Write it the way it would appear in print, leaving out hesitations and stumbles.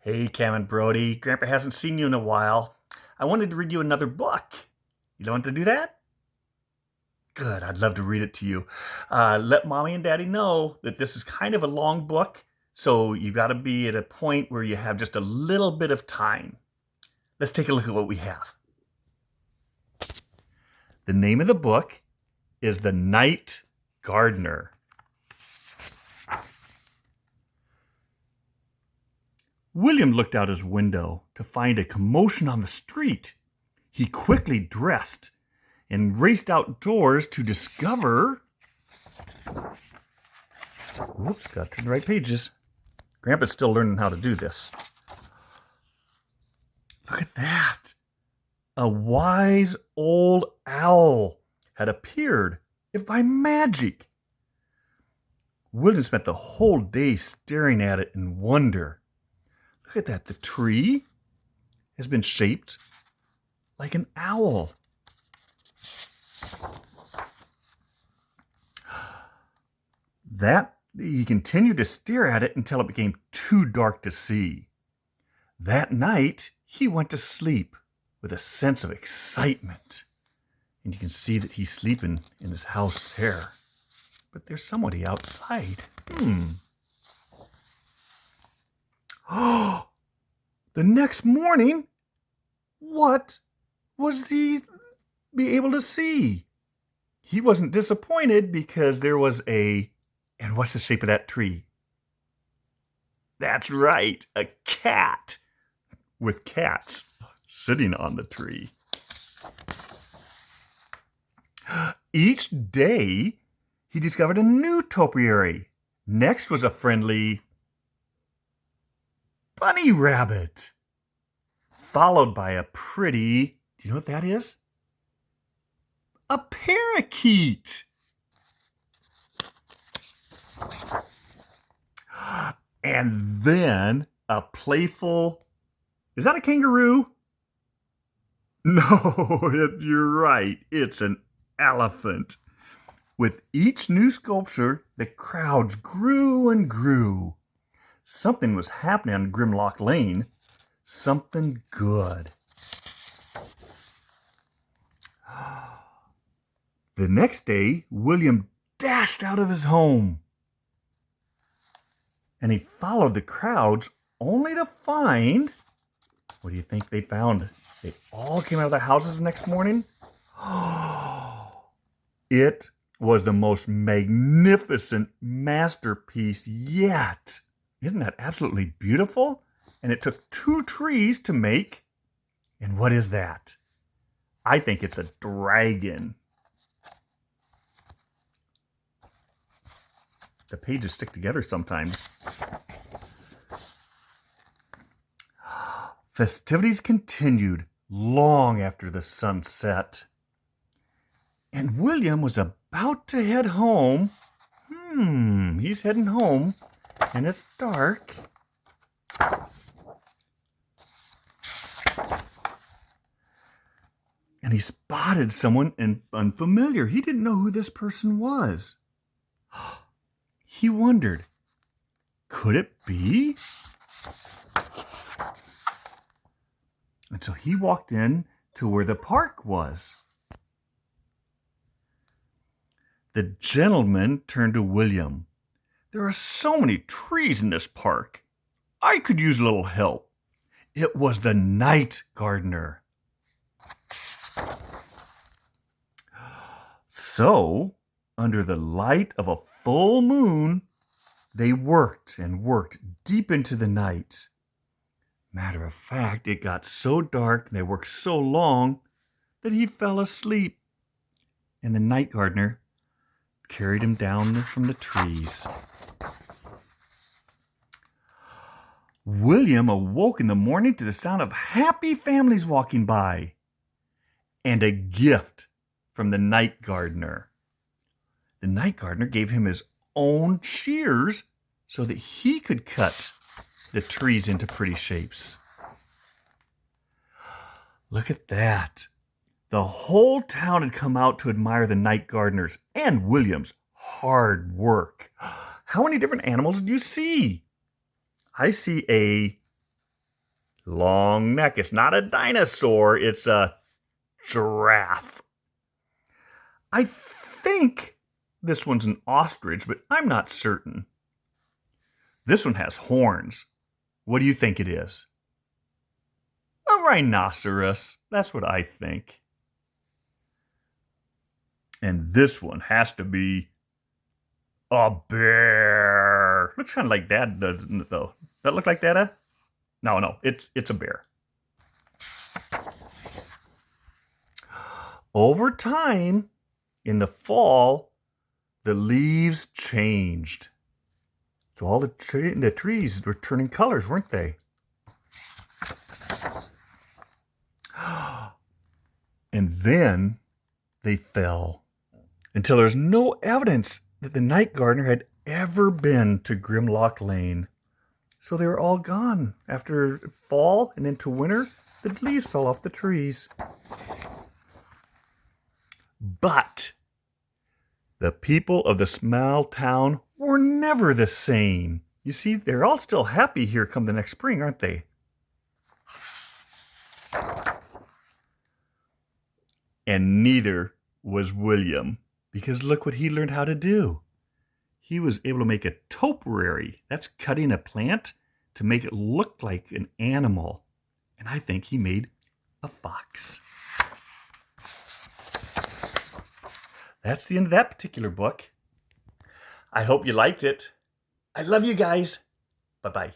Hey, Cam and Brody. Grandpa hasn't seen you in a while. I wanted to read you another book. You don't want to do that? Good. I'd love to read it to you. Let mommy and daddy know that this is kind of a long book, so you got to be at a point where you have just a little bit of time. Let's take a look at what we have. The name of the book is The Night Gardener. William looked out his window to find a commotion on the street. He quickly dressed and raced outdoors to discover... Whoops, got to the right pages. Grandpa's still learning how to do this. Look at that. A wise old owl had appeared, if by magic. William spent the whole day staring at it in wonder. Look at that. The tree has been shaped like an owl. He continued to stare at it until it became too dark to see. That night, he went to sleep with a sense of excitement. And you can see that he's sleeping in his house there. But there's somebody outside. Oh, the next morning, what was he be able to see? He wasn't disappointed because there was and what's the shape of that tree? That's right, a cat with cats sitting on the tree. Each day, he discovered a new topiary. Next was a friendly bunny rabbit, followed by a pretty, do you know what that is? A parakeet. And then a playful, is that a kangaroo? No, you're right. It's an elephant. With each new sculpture, the crowds grew and grew. Something was happening on Grimlock Lane. Something good. The next day, William dashed out of his home. And he followed the crowds only to find... What do you think they found? They all came out of their houses the next morning. It was the most magnificent masterpiece yet. Isn't that absolutely beautiful? And it took 2 trees to make. And what is that? I think it's a dragon. The pages stick together sometimes. Festivities continued long after the sun set. And William was about to head home. He's heading home, and it's dark. And he spotted someone unfamiliar. He didn't know who this person was. He wondered, could it be? And so he walked in to where the park was. The gentleman turned to William. There are so many trees in this park. I could use a little help. It was the night gardener. So, under the light of a full moon, they worked and worked deep into the night. Matter of fact, it got so dark and they worked so long that he fell asleep. And the night gardener carried him down from the trees. William awoke in the morning to the sound of happy families walking by and a gift from the night gardener. The night gardener gave him his own shears so that he could cut the trees into pretty shapes. Look at that. The whole town had come out to admire the night gardener's and William's hard work. How many different animals do you see? I see a Long neck. It's not a dinosaur. It's a giraffe. I think this one's an ostrich, but I'm not certain. This one has horns. What do you think it is? A rhinoceros. That's what I think. And this one has to be a bear. Looks kind of like that, doesn't it, though? Does that look like that? No, it's a bear. Over time, in the fall, the leaves changed. So all the trees were turning colors, weren't they? And then they fell until there's no evidence that the night gardener had ever been to Grimlock Lane. So they were all gone. After fall and into winter, the leaves fell off the trees. But the people of the small town were never the same. You see, they're all still happy here come the next spring, aren't they? And neither was William, because look what he learned how to do. He was able to make a topiary. That's cutting a plant to make it look like an animal. And I think he made a fox. That's the end of that particular book. I hope you liked it. I love you guys. Bye-bye.